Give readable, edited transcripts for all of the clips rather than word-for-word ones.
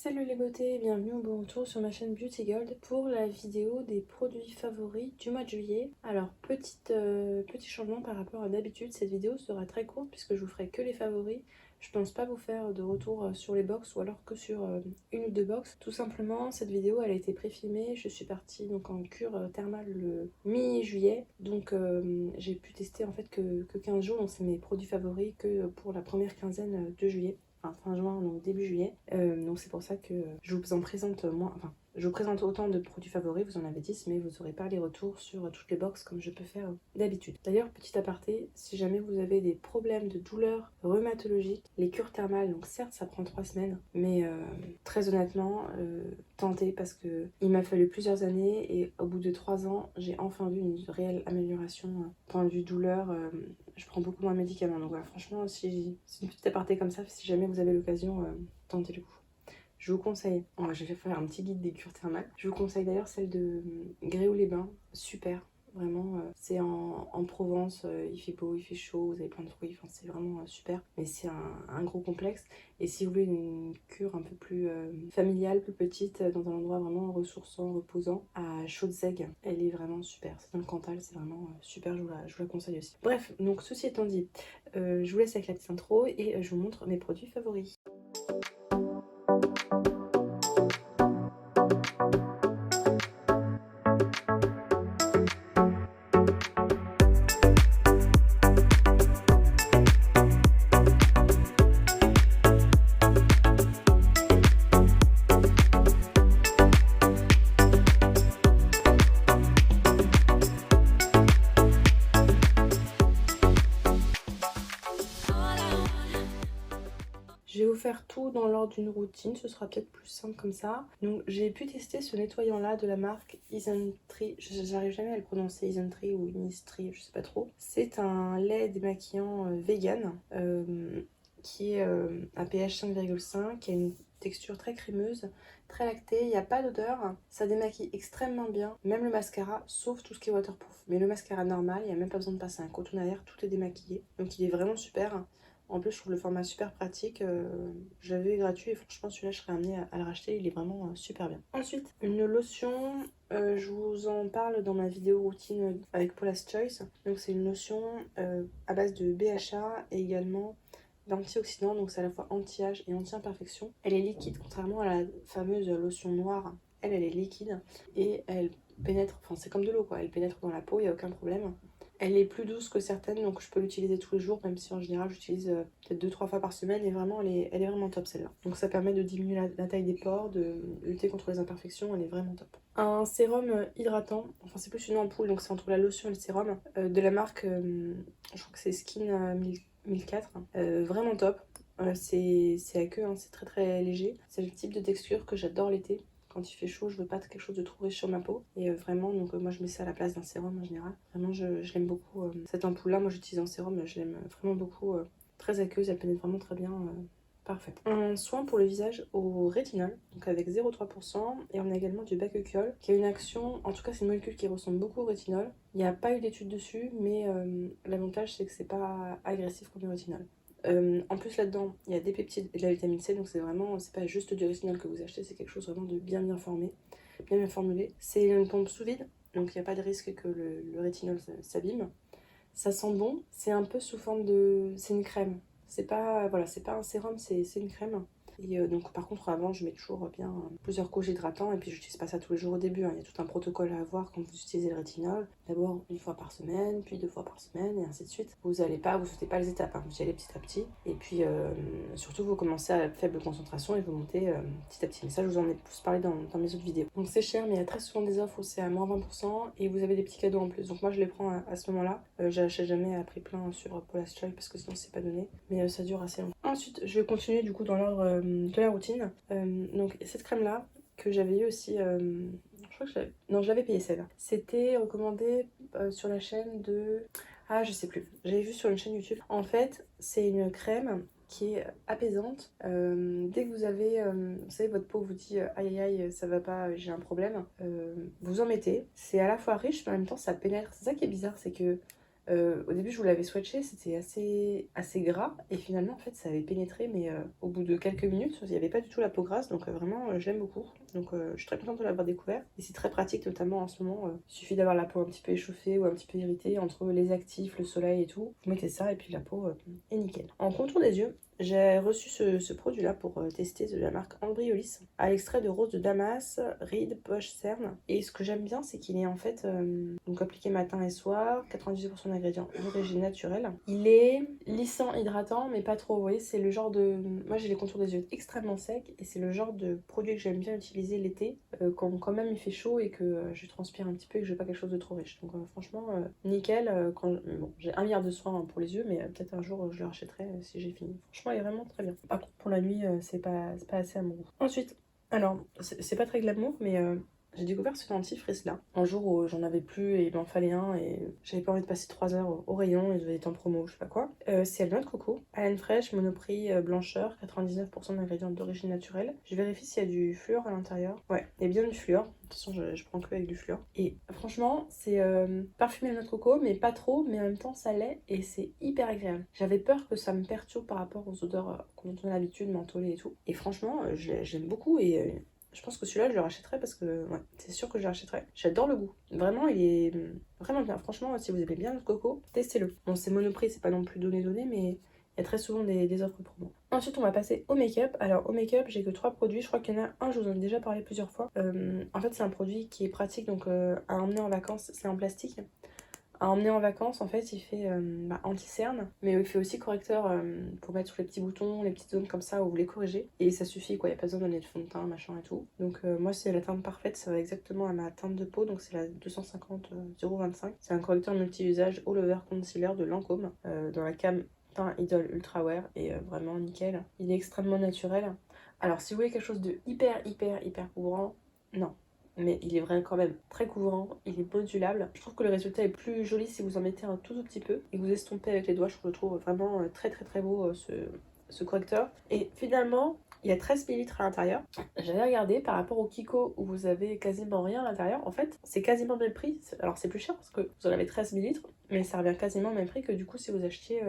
Salut les beautés et bienvenue au bon retour sur ma chaîne Beauty Gold pour la vidéo des produits favoris du mois de juillet. Alors petit changement par rapport à d'habitude, cette vidéo sera très courte puisque je vous ferai que les favoris. Je pense pas vous faire de retour sur les box ou alors que sur une ou deux box. Tout simplement cette vidéo elle a été pré-filmée, je suis partie donc en cure thermale le mi-juillet. Donc j'ai pu tester en fait que 15 jours, donc c'est mes produits favoris que pour la première quinzaine de juillet. Enfin, fin juin, donc début juillet. Donc c'est pour ça que je vous en présente moins. Enfin, je vous présente autant de produits favoris, vous en avez 10, mais vous n'aurez pas les retours sur toutes les box comme je peux faire d'habitude. D'ailleurs, petit aparté, si jamais vous avez des problèmes de douleurs rhumatologiques, les cures thermales, donc certes ça prend 3 semaines, mais très honnêtement, tentez parce que il m'a fallu plusieurs années et au bout de 3 ans, j'ai enfin vu une réelle amélioration point de vue douleur. Je prends beaucoup moins de médicaments, donc voilà, franchement, si c'est une petite aparté comme ça, si jamais vous avez l'occasion, tentez le coup. Je vous conseille, je vais faire un petit guide des cures thermales. Je vous conseille d'ailleurs celle de Gréoux-les-Bains, super. Vraiment, c'est en Provence, il fait beau, il fait chaud, vous avez plein de fruits, enfin, c'est vraiment super. Mais c'est un gros complexe. Et si vous voulez une cure un peu plus familiale, plus petite, dans un endroit vraiment ressourçant, reposant, à Chaudzeg, elle est vraiment super. C'est dans le Cantal, c'est vraiment super, je vous la conseille aussi. Bref, donc ceci étant dit, je vous laisse avec la petite intro et je vous montre mes produits favoris. Je vais vous faire tout dans l'ordre d'une routine, ce sera peut-être plus simple comme ça. Donc j'ai pu tester ce nettoyant là de la marque Isntree, j'arrive jamais à le prononcer, Isntree ou Innistree, je sais pas trop. C'est un lait démaquillant vegan qui est à pH 5,5, qui a une texture très crémeuse, très lactée, il n'y a pas d'odeur, ça démaquille extrêmement bien, même le mascara, sauf tout ce qui est waterproof. Mais le mascara normal, il n'y a même pas besoin de passer un coton à air, tout est démaquillé, donc il est vraiment super. En plus, je trouve le format super pratique. Je l'avais eu gratuit et franchement, celui-là, je serais amenée à le racheter. Il est vraiment super bien. Ensuite, une lotion. Je vous en parle dans ma vidéo routine avec Paula's Choice. Donc, c'est une lotion à base de BHA et également d'antioxydants. Donc, c'est à la fois anti-âge et anti-imperfection. Elle est liquide, contrairement à la fameuse lotion noire. Elle est liquide et elle pénètre. Enfin, c'est comme de l'eau, quoi. Elle pénètre dans la peau, il n'y a aucun problème. Elle est plus douce que certaines, donc je peux l'utiliser tous les jours, même si en général j'utilise peut-être 2-3 fois par semaine, et vraiment elle est vraiment top celle-là. Donc ça permet de diminuer la taille des pores, de lutter contre les imperfections, elle est vraiment top. Un sérum hydratant, enfin c'est plus une ampoule, donc c'est entre la lotion et le sérum, de la marque, je crois que c'est Skin 1004, vraiment top. C'est à queue, hein, c'est très très léger, c'est le type de texture que j'adore l'été. Quand il fait chaud, je veux pas quelque chose de trop riche sur ma peau. Et vraiment, donc moi je mets ça à la place d'un sérum en général. Vraiment, je l'aime beaucoup. Cette ampoule-là, moi j'utilise en sérum, je l'aime vraiment beaucoup. Très aqueuse, elle pénètre vraiment très bien. Parfait. Un soin pour le visage au rétinol, donc avec 0,3%. Et on a également du bakuchiol, qui a une action, en tout cas c'est une molécule qui ressemble beaucoup au rétinol. Il n'y a pas eu d'études dessus, mais l'avantage c'est que c'est pas agressif comme le rétinol. En plus là-dedans, il y a des peptides et de la vitamine C, donc c'est vraiment, c'est pas juste du rétinol que vous achetez, c'est quelque chose vraiment de bien formé, bien formulé. C'est une pompe sous vide, donc il n'y a pas de risque que le rétinol s'abîme. Ça sent bon, c'est un peu sous forme de... c'est une crème. C'est pas, voilà, c'est pas un sérum, c'est une crème. Et donc par contre avant je mets toujours bien plusieurs couches hydratants et puis j'utilise pas ça tous les jours au début, hein. Il y a tout un protocole à avoir quand vous utilisez le rétinol. D'abord une fois par semaine, puis 2 fois par semaine et ainsi de suite. Vous allez pas, vous sautez pas les étapes, hein. Vous y allez petit à petit. Et puis surtout vous commencez à faible concentration et vous montez petit à petit. Mais ça je vous en ai plus parlé dans mes autres vidéos. Donc c'est cher mais il y a très souvent des offres où c'est à moins 20% et vous avez des petits cadeaux en plus. Donc moi je les prends à ce moment là. J'achète jamais à prix plein sur Paula's Choice parce que sinon c'est pas donné. Mais ça dure assez longtemps. Ensuite je vais continuer du coup dans l'ordre de la routine. Donc cette crème là que j'avais eu aussi, je crois que je l'avais payé celle-là. C'était recommandé sur la chaîne de... Ah je sais plus, j'avais vu sur une chaîne YouTube. En fait c'est une crème qui est apaisante. Dès que vous avez, vous savez, votre peau vous dit aïe aïe aïe, ça va pas, j'ai un problème, vous en mettez. C'est à la fois riche mais en même temps ça pénètre. C'est ça qui est bizarre, c'est que Au début je vous l'avais swatché, c'était assez gras et finalement en fait ça avait pénétré mais au bout de quelques minutes il n'y avait pas du tout la peau grasse donc vraiment je l'aime beaucoup. Donc je suis très contente de l'avoir découvert et c'est très pratique notamment en ce moment. Il suffit d'avoir la peau un petit peu échauffée ou un petit peu irritée entre les actifs, le soleil et tout. Vous mettez ça et puis la peau est nickel. En contour des yeux, j'ai reçu ce produit-là pour tester de la marque Ambriolis à l'extrait de rose de Damas, ride, poche, cerne. Et ce que j'aime bien, c'est qu'il est en fait donc appliqué matin et soir, 98% d'ingrédients d'origine naturelle. Il est lissant, hydratant, mais pas trop. Vous voyez, c'est le genre de... Moi, j'ai les contours des yeux extrêmement secs et c'est le genre de produit que j'aime bien utiliser l'été quand même il fait chaud et que je transpire un petit peu et que je veux pas quelque chose de trop riche. Donc franchement, nickel. Bon, j'ai 1 milliard de soins pour les yeux, mais peut-être un jour je le rachèterai si j'ai fini. Franchement, il est vraiment très bien. Par contre, pour la nuit, c'est pas assez amoureux. Ensuite, alors, c'est pas très glamour, mais j'ai découvert ce dentifrice là. Un jour où j'en avais plus et il m'en fallait un et j'avais pas envie de passer 3 heures au rayon et je devais être en promo, je sais pas quoi. C'est Albion de coco, haleine fraîche, monoprix, blancheur, 99% d'ingrédients d'origine naturelle. Je vérifie s'il y a du fluor à l'intérieur. Ouais, il y a bien du fluor. De toute façon, je prends que avec du fluor. Et franchement, c'est parfumé à noix de coco, mais pas trop, mais en même temps ça l'est et c'est hyper agréable. J'avais peur que ça me perturbe par rapport aux odeurs dont on a l'habitude, mentholées et tout. Et franchement, j'aime beaucoup et je pense que celui-là, je le rachèterai parce que, ouais, c'est sûr que je le rachèterai. j'adore le goût. Vraiment, il est vraiment bien. Franchement, si vous aimez bien le coco, testez-le. Bon, c'est Monoprix, c'est pas non plus donné, mais il y a très souvent des offres promo. Ensuite, on va passer au make-up. Alors, au make-up, j'ai que 3 produits. Je crois qu'il y en a un, je vous en ai déjà parlé plusieurs fois. En fait, c'est un produit qui est pratique, donc à emmener en vacances. C'est en plastique. À emmener en vacances, en fait, il fait anti-cerne, mais il fait aussi correcteur pour mettre sur les petits boutons, les petites zones comme ça où vous voulez corriger. Et ça suffit, quoi, il n'y a pas besoin de donner de fond de teint, machin et tout. Donc moi, c'est la teinte parfaite, ça va exactement à ma teinte de peau, donc c'est la 250 025. C'est un correcteur multi-usage All Over Concealer de Lancôme, dans la gamme teint Idol Ultra Wear, et vraiment nickel. Il est extrêmement naturel. Alors, si vous voulez quelque chose de hyper couvrant, non. Mais il est vraiment quand même très couvrant, il est modulable. Je trouve que le résultat est plus joli si vous en mettez un tout petit peu et que vous estompez avec les doigts. Je le trouve vraiment très beau ce correcteur. Et finalement, il y a 13 ml à l'intérieur. J'avais regardé par rapport au Kiko où vous avez quasiment rien à l'intérieur. En fait, c'est quasiment le même prix. Alors c'est plus cher parce que vous en avez 13 ml, mais ça revient quasiment au même prix que du coup si vous achetiez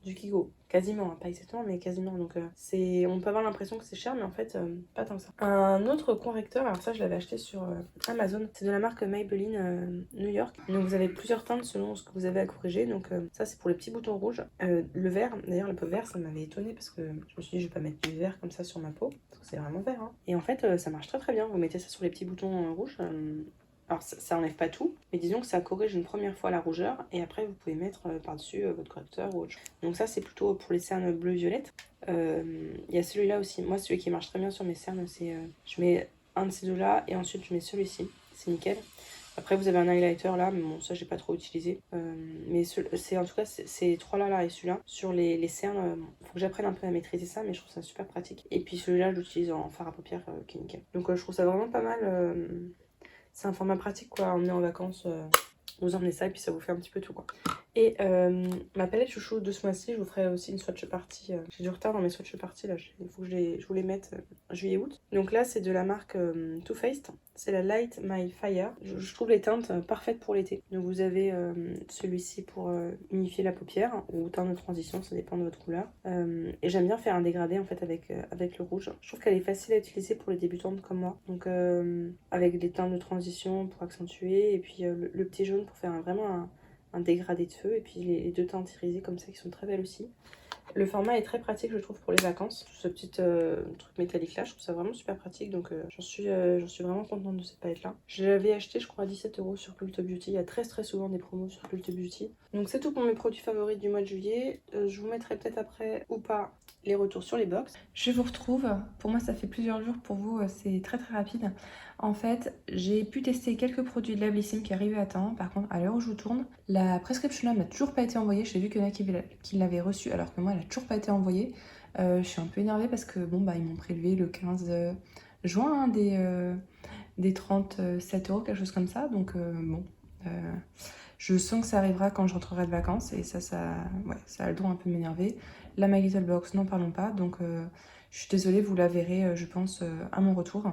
du Kiko. Quasiment, hein, pas exactement, mais quasiment. Donc on peut avoir l'impression que c'est cher, mais en fait, pas tant que ça. Un autre correcteur, alors ça je l'avais acheté sur Amazon, c'est de la marque Maybelline New York. Donc vous avez plusieurs teintes selon ce que vous avez à corriger. Donc ça c'est pour les petits boutons rouges. Le vert, d'ailleurs le peu vert, ça m'avait étonné parce que je me suis dit je vais pas mettre du vert comme ça sur ma peau, parce que c'est vraiment vert. Hein. Et en fait ça marche très bien. Vous mettez ça sur les petits boutons rouges. Alors ça enlève pas tout, mais disons que ça corrige une première fois la rougeur et après vous pouvez mettre par-dessus votre correcteur ou autre chose. Donc ça c'est plutôt pour les cernes bleu-violette. Il y a celui-là aussi. Moi celui qui marche très bien sur mes cernes c'est je mets un de ces deux-là et ensuite je mets celui-ci. C'est nickel. Après vous avez un highlighter là, mais bon ça j'ai pas trop utilisé. Mais c'est en tout cas ces trois-là là et celui-là sur les cernes. Faut que j'apprenne un peu à maîtriser ça, mais je trouve ça super pratique. Et puis celui-là je l'utilise en fard à paupières qui est nickel. Donc je trouve ça vraiment pas mal. C'est un format pratique quoi, à emmener en vacances. Vous emmenez ça et puis ça vous fait un petit peu tout quoi. Et ma palette chouchou de ce mois-ci, je vous ferai aussi une swatch party. J'ai du retard dans mes swatch party là, il faut que je vous les mette juillet-août. Donc là c'est de la marque Too Faced, c'est la Light My Fire. Je trouve les teintes parfaites pour l'été. Donc vous avez celui-ci pour unifier la paupière ou teint de transition, ça dépend de votre couleur. Et j'aime bien faire un dégradé en fait avec le rouge. Je trouve qu'elle est facile à utiliser pour les débutantes comme moi. Donc avec des teintes de transition pour accentuer et puis le petit jaune pour faire vraiment un dégradé de feu et puis les deux teintes irisées comme ça qui sont très belles aussi. Le format est très pratique je trouve pour les vacances. Ce petit truc métallique là, je trouve ça vraiment super pratique donc j'en suis vraiment contente de cette palette là. Je l'avais acheté je crois à 17 € sur Cult Beauty. Il y a très souvent des promos sur Cult Beauty. Donc c'est tout pour mes produits favoris du mois de juillet. Je vous mettrai peut-être après ou pas les retours sur les box. Je vous retrouve, pour moi ça fait plusieurs jours, pour vous c'est très rapide. En fait, j'ai pu tester quelques produits de la Blissim qui arrivaient à temps. Par contre, à l'heure où je vous tourne, la prescription là n'a toujours pas été envoyée. J'ai vu qu'il y en a qui l'avaient reçue alors que moi elle n'a toujours pas été envoyée. Je suis un peu énervée parce que bon bah ils m'ont prélevé le 15 juin hein, des 37 €, quelque chose comme ça. Donc bon, je sens que ça arrivera quand je rentrerai de vacances et ça a le droit un peu de m'énerver. La My Little Box, n'en parlons pas. Donc je suis désolée, vous la verrez je pense à mon retour.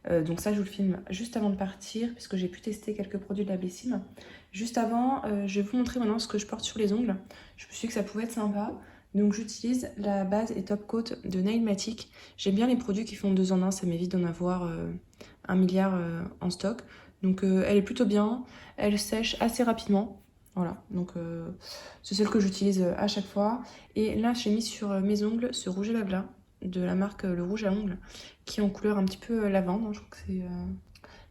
Donc ça je vous le filme juste avant de partir puisque j'ai pu tester quelques produits de la Blissim. Juste avant, je vais vous montrer maintenant ce que je porte sur les ongles. Je me suis dit que ça pouvait être sympa. Donc j'utilise la base et top coat de Nailmatic. J'aime bien les produits qui font 2 en 1, ça m'évite d'en avoir 1 milliard en stock. Donc elle est plutôt bien, elle sèche assez rapidement. Voilà, donc c'est celle que j'utilise à chaque fois. Et là j'ai mis sur mes ongles ce rouge et blabla de la marque Le Rouge à Ongles qui est en couleur un petit peu lavande, hein. Je crois que c'est...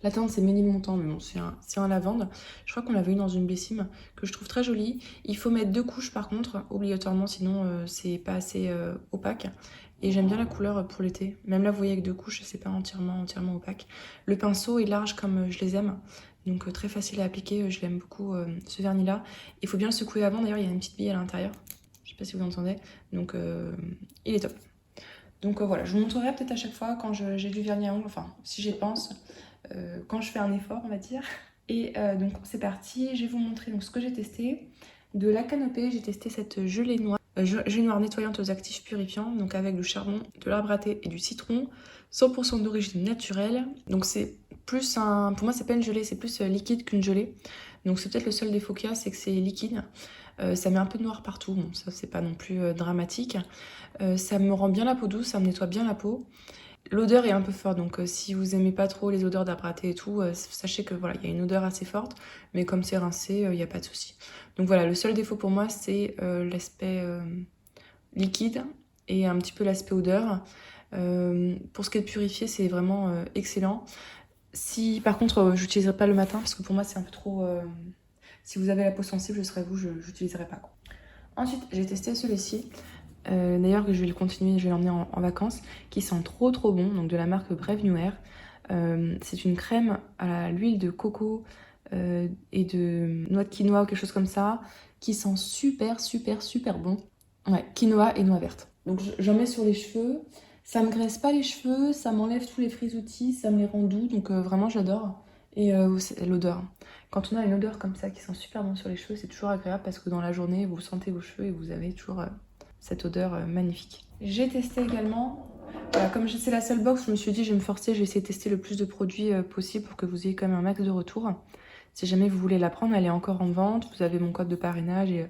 La teinte c'est Ménilmontant, mais bon c'est un lavande. Je crois qu'on l'avait eu dans une Blissim que je trouve très jolie. Il faut mettre 2 couches par contre, obligatoirement, sinon c'est pas assez opaque. Et j'aime bien la couleur pour l'été. Même là vous voyez avec 2 couches, c'est pas entièrement opaque. Le pinceau est large comme je les aime. Donc très facile à appliquer, je l'aime beaucoup ce vernis là. Il faut bien le secouer avant, d'ailleurs il y a une petite bille à l'intérieur. Je sais pas si vous entendez. Donc il est top. Donc voilà, je vous montrerai peut-être à chaque fois quand j'ai du vernis à ongles, enfin si j'y pense, quand je fais un effort on va dire. Et donc c'est parti, je vais vous montrer donc, ce que j'ai testé. De la canopée, j'ai testé cette gelée noire, gelée noire nettoyante aux actifs purifiants, donc avec du charbon, de l'arbre à thé et du citron, 100% d'origine naturelle. Donc c'est plus un, pour moi c'est pas une gelée, c'est plus liquide qu'une gelée. Donc c'est peut-être le seul défaut qu'il y a, c'est que c'est liquide. Ça met un peu de noir partout, bon ça c'est pas non plus dramatique. Ça me rend bien la peau douce, ça me nettoie bien la peau. L'odeur est un peu forte, donc si vous aimez pas trop les odeurs d'arbre à thé et tout, sachez que voilà, il y a une odeur assez forte, mais comme c'est rincé, il n'y a pas de souci. Donc voilà, le seul défaut pour moi, c'est l'aspect liquide et un petit peu l'aspect odeur. Pour ce qui est de purifier, c'est vraiment excellent. Si par contre, j'utiliserai pas le matin, parce que pour moi, c'est un peu trop... si vous avez la peau sensible, je serais vous, je n'utiliserai pas, quoi. Ensuite, j'ai testé celui-ci. D'ailleurs, je vais le continuer, je vais l'emmener en vacances, qui sent trop bon, donc de la marque Brave New Air. C'est une crème à l'huile de coco et de noix de quinoa ou quelque chose comme ça, qui sent super bon. Ouais, quinoa et noix verte. Donc j'en mets sur les cheveux, ça me graisse pas les cheveux, ça m'enlève tous les frisoutis, ça me les rend doux, donc vraiment j'adore. Et l'odeur. Quand on a une odeur comme ça qui sent super bon sur les cheveux, c'est toujours agréable parce que dans la journée, vous sentez vos cheveux et vous avez toujours cette odeur magnifique. J'ai testé également, comme c'est la seule box, je me suis dit je vais me forcer, je vais essayer de tester le plus de produits possible pour que vous ayez quand même un max de retour. Si jamais vous voulez la prendre, elle est encore en vente, vous avez mon code de parrainage et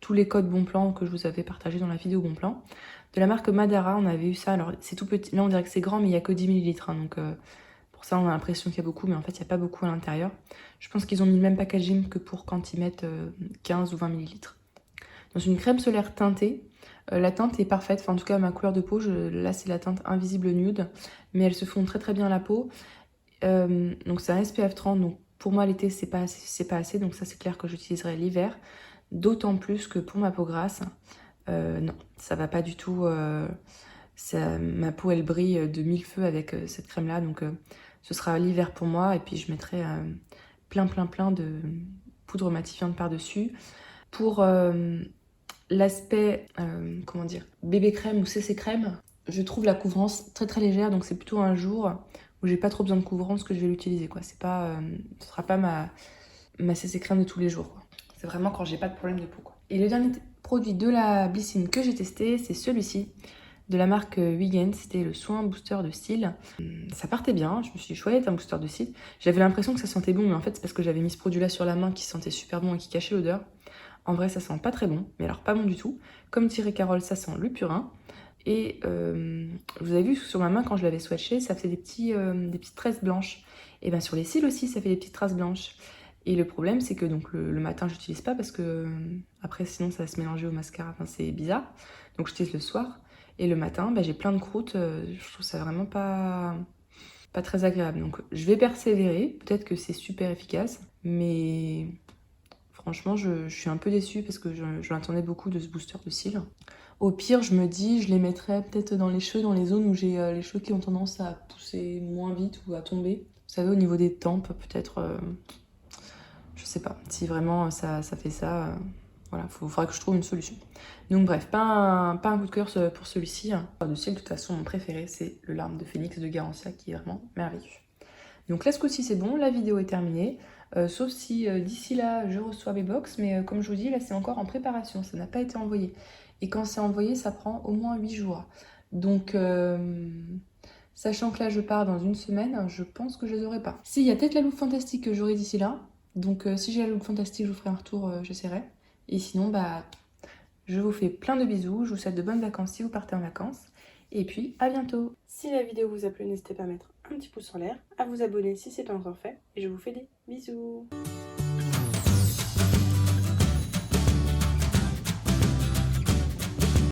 tous les codes bon plan que je vous avais partagés dans la vidéo bon plan. De la marque Madara, on avait eu ça, alors c'est tout petit, là on dirait que c'est grand mais il n'y a que 10 ml, hein, donc pour ça on a l'impression qu'il y a beaucoup, mais en fait il n'y a pas beaucoup à l'intérieur. Je pense qu'ils ont mis le même packaging que pour quand ils mettent 15 ou 20 ml. Dans une crème solaire teintée, la teinte est parfaite, enfin en tout cas ma couleur de peau, là c'est la teinte Invisible Nude, mais elle se fond très bien à la peau. Donc c'est un SPF 30, donc pour moi l'été c'est pas assez, donc ça c'est clair que j'utiliserai l'hiver. D'autant plus que pour ma peau grasse, non, ça va pas du tout. Ma peau elle brille de mille feux avec cette crème là, donc ce sera l'hiver pour moi. Et puis je mettrai plein de poudre matifiante par dessus. Pour l'aspect, comment dire, bébé crème ou CC crème, je trouve la couvrance très légère, donc c'est plutôt un jour où j'ai pas trop besoin de couvrance que je vais l'utiliser, quoi. C'est pas, ce sera pas ma CC crème de tous les jours, quoi. C'est vraiment quand j'ai pas de problème de peau, quoi. Et le dernier produit de la Blissim que j'ai testé, c'est celui-ci, de la marque Wigan, c'était le soin booster de cils. Ça partait bien, je me suis dit chouette, un booster de cils. J'avais l'impression que ça sentait bon, mais en fait c'est parce que j'avais mis ce produit-là sur la main qui sentait super bon et qui cachait l'odeur. En vrai, ça sent pas très bon, mais alors pas bon du tout. Comme dirait Carole, ça sent le purin. Et vous avez vu sur ma main, quand je l'avais swatché, ça faisait des petites traces blanches. Et bien sur les cils aussi, ça fait des petites traces blanches. Et le problème, c'est que donc le matin, j'utilise pas parce que après, sinon, ça va se mélanger au mascara. Enfin, c'est bizarre. Donc, j'utilise le soir. Et le matin, j'ai plein de croûtes. Je trouve ça vraiment pas très agréable. Donc, je vais persévérer. Peut-être que c'est super efficace. Mais franchement, je suis un peu déçue parce que je l'attendais beaucoup de ce booster de cils. Au pire, je me dis, je les mettrais peut-être dans les cheveux, dans les zones où j'ai les cheveux qui ont tendance à pousser moins vite ou à tomber. Vous savez, au niveau des tempes, peut-être... je sais pas, si vraiment ça fait ça, voilà, faudra que je trouve une solution. Donc bref, pas un coup de cœur pour celui-ci. De cils, de toute façon, mon préféré, c'est le Larme de Phénix de Garancia, qui est vraiment merveilleux. Donc là, ce coup-ci, c'est bon, la vidéo est terminée. Sauf si d'ici là, je reçois mes box, mais comme je vous dis, là, c'est encore en préparation, ça n'a pas été envoyé. Et quand c'est envoyé, ça prend au moins 8 jours. Donc, Sachant que là je pars dans une semaine, je pense que je les aurai pas. Si, il y a peut-être la loupe fantastique que j'aurai d'ici là. Donc si j'ai la loupe fantastique, je vous ferai un retour, j'essaierai. Et sinon, bah, je vous fais plein de bisous, je vous souhaite de bonnes vacances si vous partez en vacances. Et puis, à bientôt! Si la vidéo vous a plu, n'hésitez pas à mettre un petit pouce en l'air, à vous abonner si ce n'est pas encore fait, et je vous fais des bisous.